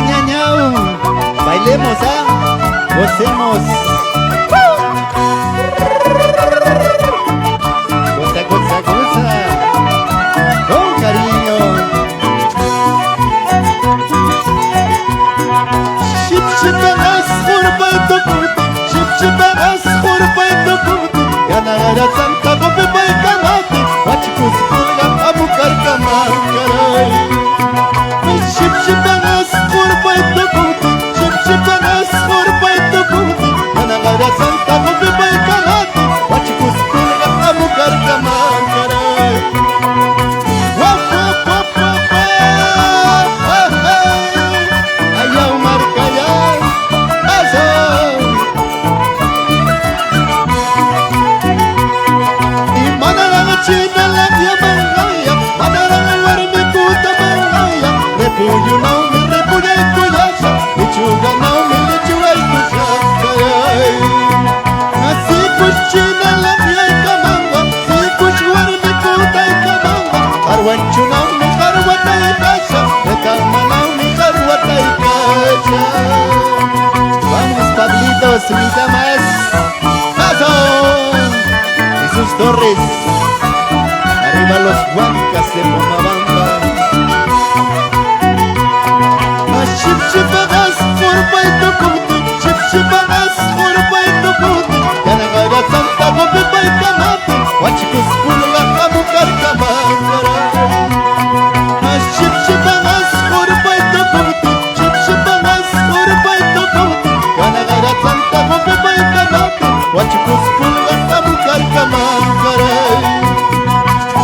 Añañao, bailemos, gocemos. Goza, goza, goza, con cariño. Ship, ship, as khurba tukut, ship, ship, as khurba tukut. Ganara Santa Bobe bay kamati, wachkus pulga abukar kamar karay. Ship, ship, as khurba tukut, ship, ship, as khurba tukut. Ganara Santa Bobe bay kamati, wachkus pulga abukar kamar karay. Wap wap wap wap wap, ayaw markaya, aso. China la dia mangaya, manarang warmi kuta mangaya. Repuyo na mi repuya kuyasha, ichuga na mi ichuga kuyasha. Asipush China la dia kamanga, sipush warmi kuta kamanga. Arwanchu na mi karwata ikasha, rekama na mi karwata ikasha. Vamos Pablitos, mida más. ¡Paso! Jesús Torres. Arriba los huancas de Pomabamba. Ship shipagas khurba tukuti, ship shipagas khurba tukuti. Ganagara Santa Bobe bay kamati, wachkus pulga abukar kamangara. Ship shipagas khurba tukuti, ship shipagas khurba tukuti. Ganagara Santa Bobe bay kamati, wachkus pulga abukar kamangara.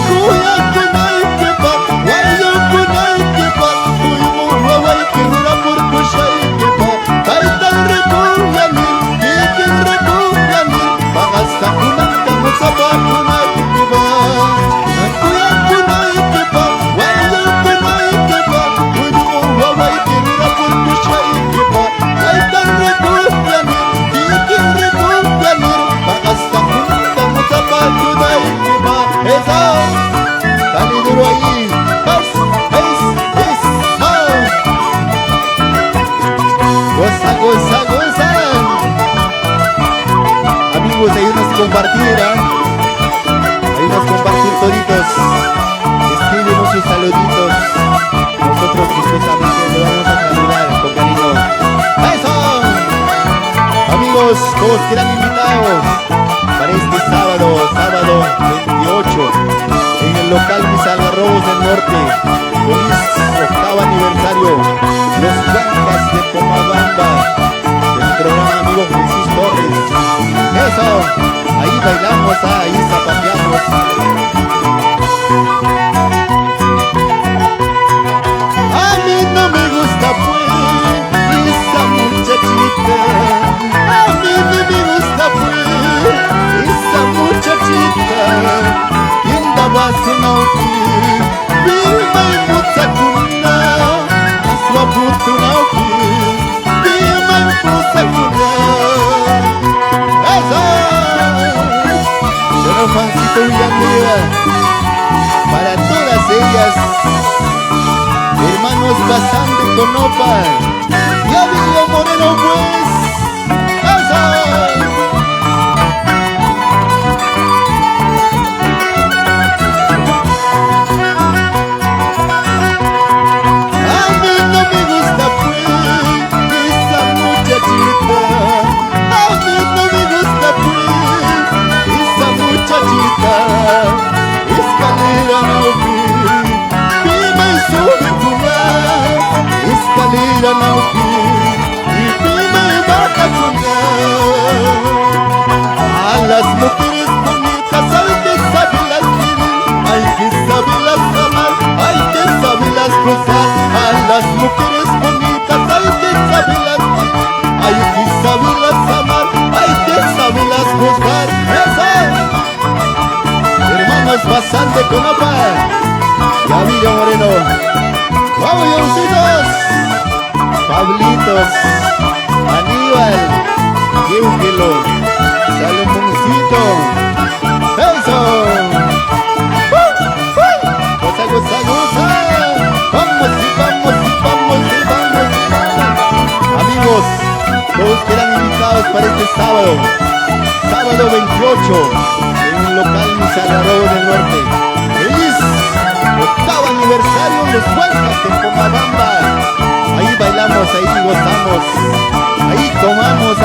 Kuya kunai kepa, wayo kunai kepa, kuimu wawai kira purkushai kepa. Kaitan rekunyamin, kikin rekunyamin, bangasta kunang kamu sabah kunai kepa. Kuya kunai kepa, wayo kunai kepa, kuimu wawai kira purkushai kepa. Kaitan rekunyamin, kikin rekunyamin, bangasta kunang kamu sabah kunai kepa. Esa. Dale duro ahí, más, más. Goza, goza, goza. Amigos, ayúdanos a compartir, ayúdanos a compartir toditos. Escríbenos sus saluditos. Nosotros gustosamente lo vamos a saludar con cariño. ¡Eso! Amigos, todos quedan invitados para este sábado 28. En el local Mis Algarrobos del Norte, feliz 8º aniversario, los Huancas de Pomabamba, del programa amigo Jesús Torres. Eso, ahí bailamos, ahí zapateamos. A mí no me gusta pues esa muchachita, a mí no me gusta pues esa muchachita. Wasunauki, Bimai Mutsakuna, Aswaputunauki, Bimai Mutsakuna. ¡Eso! Solo Juancito Villamilla, para todas ellas, hermanos Bazán de Conopa, y Ávila Moreno pues. ¡Eso! Escalera nauki, pima y sube kunar. Escalera nauki, y pima y baja kunar. A las mujeres bonitas hay que saberlas querer, hay que saberlas amar, hay que saberlas gozar. A las mujeres bonitas hay que saberlas querer, hay que saberlas amar, hay que saberlas gozar. Hermanos Bazán de Conopa y Ávila Moreno. ¡Vamos, Leoncitos! Pablitos, Aníbal, Eugelo, Salomoncito. ¡Eso! ¡Goza, goza, goza! ¡Vamos y vamos y vamos y vamos! Cacho, en un local Misalaro del Norte. ¡Feliz 8º aniversario Los Huaycas de Pomabamba! Ahí bailamos, ahí gozamos, ahí tomamos,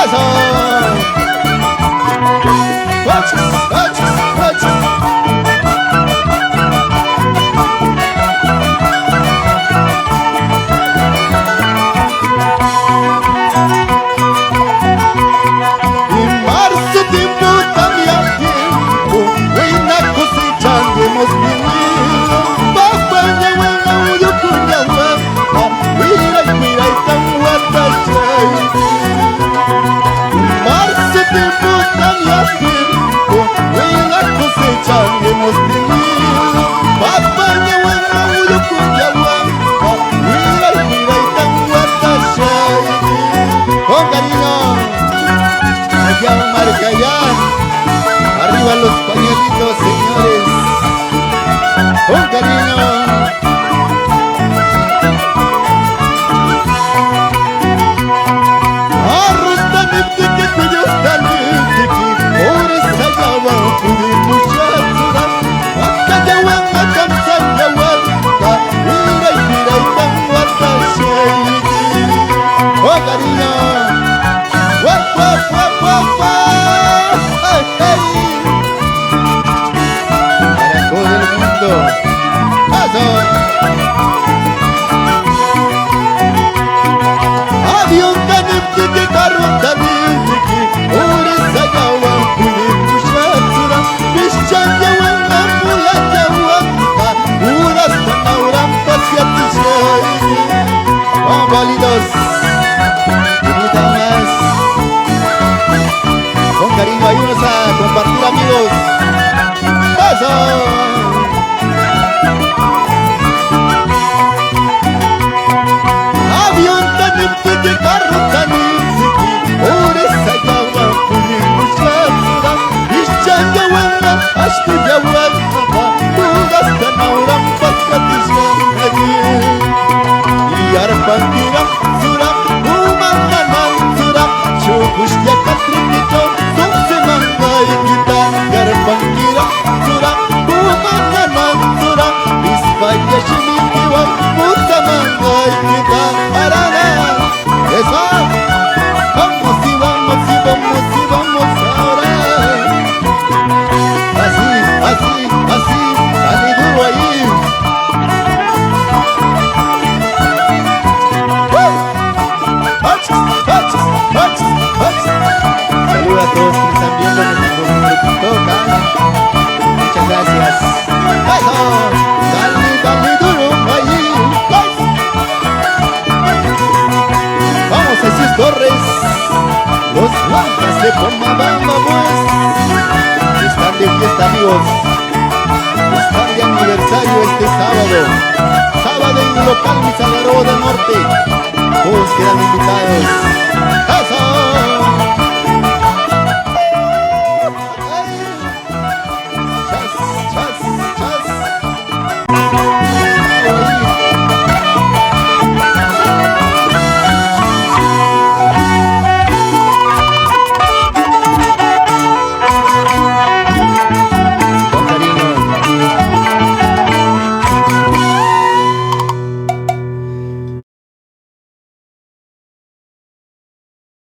¡eso! ¡Huachas, huachas, huachas! Arriba los pañuelitos, señores, con cariño. Arrostamente que cuyo talente que por esa llama pude muchas horas. Acá yawan, acá yawan, mira y tan guata shayiti. Con cariño. Guap, guap, guap, guap, guap. Hey, hey. Para todo el mundo. ¡Eso! Avión tanente que carro tanente que por esa yawa pude pushar sura. Bishan yawan amula yawan uras tanauran pasiatishay. Válidos. Bonita más. Con cariño, ayúdanos a compartir, amigos. ¡Eso! Avión tanente que carro tanente que por esa llama pudimos lanzar. Ishan yawan, ashtu yawan, udas tanauran pasiatishay. Y arpangira sura, umanganan sura, chukush yakatrikito, sonse mangay kita. Y arpangira sura, umanganan sura, ispaya shimikiwa, puta mangay kita. Arana, eso, vamos y vamos y vamos y vamos ahora. Así, así, así, dale duro ahí. Saludos a todos que están viendo por TikTok. Muchas gracias. ¡Eso! Dale, dale duro ahí. Vamos a Jesús Torres. Los Huaycas de Pomabamba, pues. Están de fiesta, amigos. Están de aniversario este sábado. Sábado en el local Misalaro del Norte. Todos quedan invitados. ¡Eso!